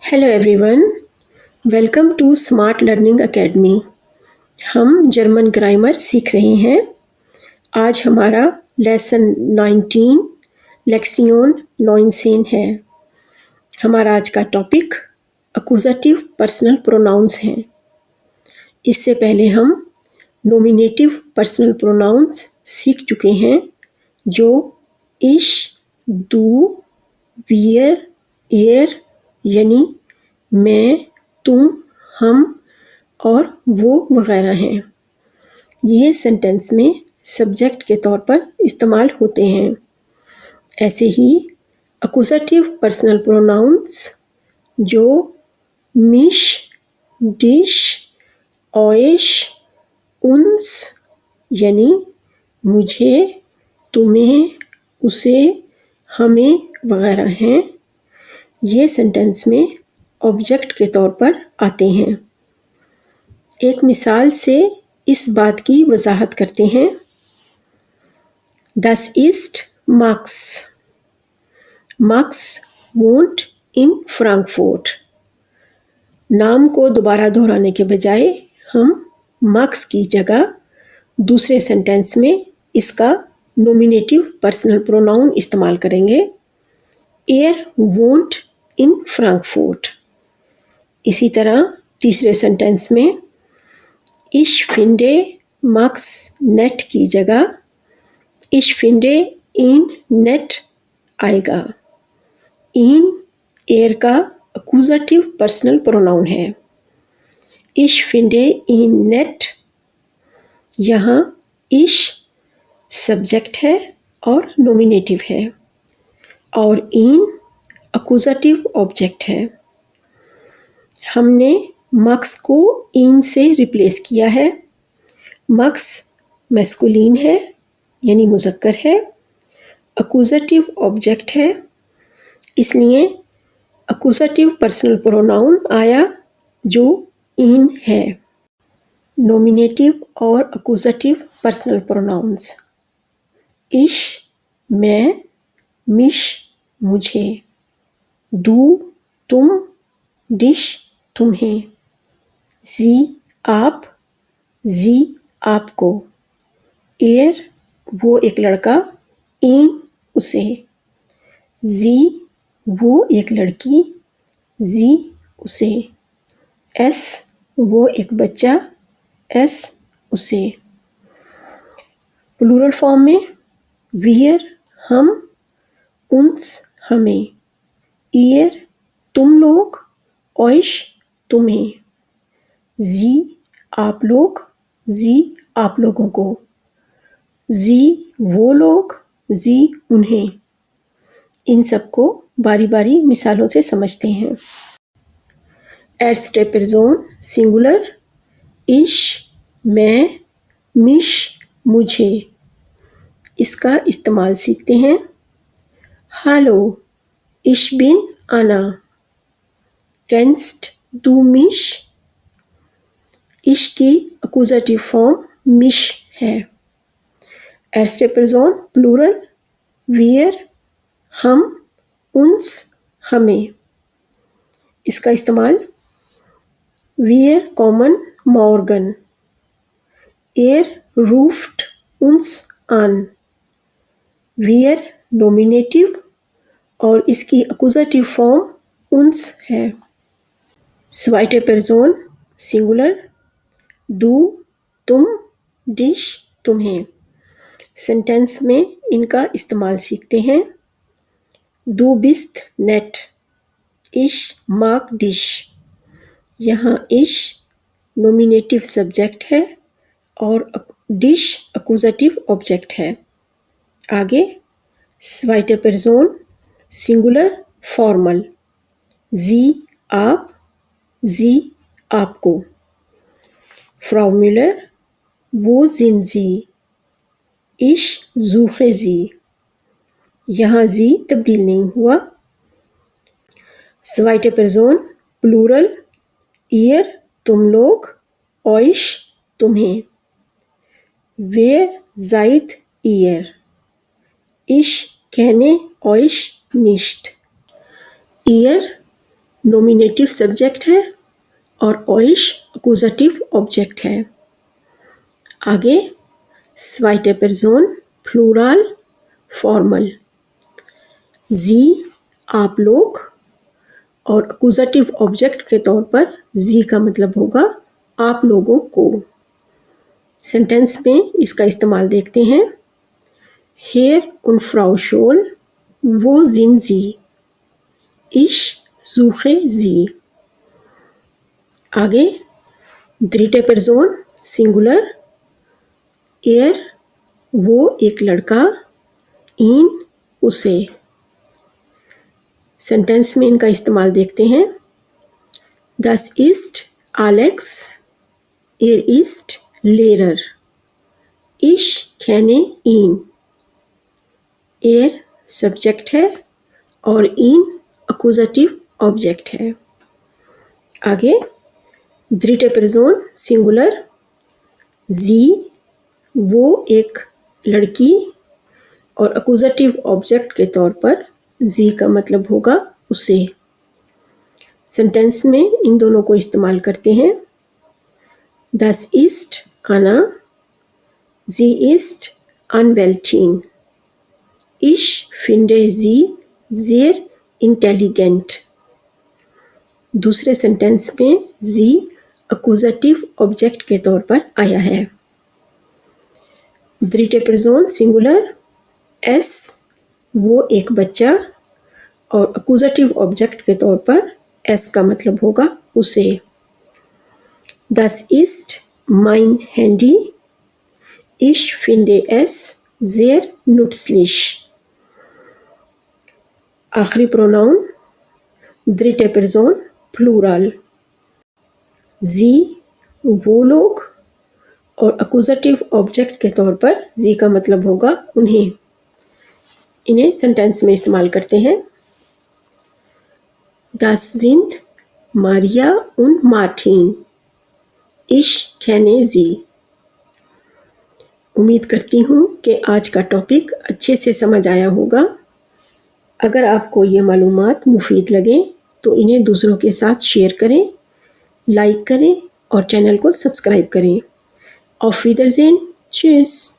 Hello everyone, welcome to smart learning academy. हम German grammar सीख रहे हैं। आज हमारा लेसन 19 लेक्सियोन 19 है। हमारा आज का टॉपिक अक्यूजेटिव पर्सनल प्रोनाउंस हैं। इससे पहले हम नॉमिनेटिव पर्सनल प्रोनाउंस सीख चुके हैं, जो इश, दू, वियर, एर यानी मैं, तुम, हम और वो वगैरह हैं। ये सेंटेंस में सब्जेक्ट के तौर पर इस्तेमाल होते हैं। ऐसे ही अक्यूजेटिव पर्सनल प्रोनाउंस जो मिश, डिश, ऑयश, उन्स यानी मुझे, तुम्हें, उसे, हमें वगैरह हैं, ये सेंटेंस में ऑब्जेक्ट के तौर पर आते हैं। एक मिसाल से इस बात की वजाहत करते हैं। Das ist Max. Max wohnt in Frankfurt. नाम को दोबारा दोहराने के बजाय हम मार्क्स की जगह दूसरे सेंटेंस में इसका नॉमिनेटिव पर्सनल प्रोनाउन इस्तेमाल करेंगे। Er wohnt in Frankfurt. इसी तरह तीसरे सेंटेंस में Ich finde Max nett की जगह Ich finde ihn nett आएगा। ihn er का अक्यूजेटिव पर्सनल प्रोनाउन है। Ich finde ihn nett, यहाँ ich सब्जेक्ट है और नॉमिनेटिव है और ihn अक्यूजेटिव ऑब्जेक्ट है। हमने मक्स को इन से रिप्लेस किया है। मक्स मैस्कुलिन है यानी मुज़क्कर है, अक्यूजेटिव ऑब्जेक्ट है, इसलिए अक्यूजेटिव पर्सनल प्रोनाउन आया जो इन है। नॉमिनेटिव और अक्यूजेटिव पर्सनल प्रोनाउंस इश मैं, मिश मुझे, दू तुम, डिश तुम्हें, जी आप, जी आपको, एर वो एक लड़का, इन उसे, जी वो एक लड़की, जी उसे, एस वो एक बच्चा, एस उसे। प्लूरल फॉर्म में वियर हम, उन्स हमें, ईयर तुम लोग, ऑयश तुम्हें, जी आप लोग, जी आप लोगों को, जी वो लोग, जी उन्हें। इन सबको बारी बारी मिसालों से समझते हैं। एर्स्टे पर्सन सिंगुलर इश मैं, मिश मुझे। इसका इस्तेमाल सीखते हैं। हालो ich bin Anna. Kennst du mich? इश की अक्यूजेटिव फॉर्म मिश है। एर्स्टे पर्सन प्लूरल वियर हम, उन्स हमें। इसका इस्तेमाल वियर कॉमन मॉर्गन, एर रूफ्ट उन्स आन। वियर नॉमिनेटिव और इसकी अक्यूजेटिव फॉर्म उन्स है। zweite पर्सन सिंगुलर दू तुम, डिश तुम्हें। सेंटेंस में इनका इस्तेमाल सीखते हैं। दू बिस्त नेट, इश माक डिश। यहाँ इश नॉमिनेटिव सब्जेक्ट है और डिश अक्यूजेटिव ऑब्जेक्ट है। आगे zweite पर्सन सिंगुलर फॉर्मल जी आप, जी आपको। Frau Müller, wo sind Sie? Ich suche Sie. यहाँ जी तब्दील नहीं हुआ। zweite पर्सन प्लूरल ihr तुम लोग, euch तुम्हें। wer seid ihr? Ich kenne euch nicht. ihr nominative subject है और euch अक्यूजेटिव ऑब्जेक्ट है। आगे zweite Person प्लूरल फॉर्मल, जी आप लोग, और अक्यूजेटिव ऑब्जेक्ट के तौर पर जी का मतलब होगा आप लोगों को। सेंटेंस में इसका इस्तेमाल देखते हैं। Herr und Frau Scholl, wo sind Sie? Ich suche Sie। आगे dritte Person सिंगुलर, er वो एक लड़का, ihn उसे। सेंटेंस में इनका इस्तेमाल देखते हैं। Das ist Alex, er ist Lehrer, ich kenne ihn। er subject है और ihn अक्यूजेटिव ऑब्जेक्ट है। आगे dritte Person सिंगुलर, sie वो एक लड़की, और अक्यूजेटिव ऑब्जेक्ट के तौर पर जी का मतलब होगा उसे। सेंटेंस में इन दोनों को इस्तेमाल करते हैं। Das ist Anna, sie ist Anwältin, ich finde sie sehr intelligent। दूसरे सेंटेंस में जी अक्यूजेटिव ऑब्जेक्ट के तौर पर आया है। dritte Person सिंगुलर, एस वो एक बच्चा, और अक्यूजेटिव ऑब्जेक्ट के तौर पर एस का मतलब होगा उसे। Das ist mein Handy, ich finde es sehr nützlich। आखिरी प्रोनाउन dritte Person प्लूरल, जी वो लोग, और अक्यूजेटिव ऑब्जेक्ट के तौर पर जी का मतलब होगा उन्हें। इन्हें सेंटेंस में इस्तेमाल करते हैं। Das sind Maria und Martin, ich kenne sie। उम्मीद करती हूँ कि आज का टॉपिक अच्छे से समझ आया होगा। अगर आपको ये मालूमात मुफीद लगे तो इन्हें दूसरों के साथ शेयर करें, लाइक करें और चैनल को सब्सक्राइब करें। Auf Wiedersehen, tschüss।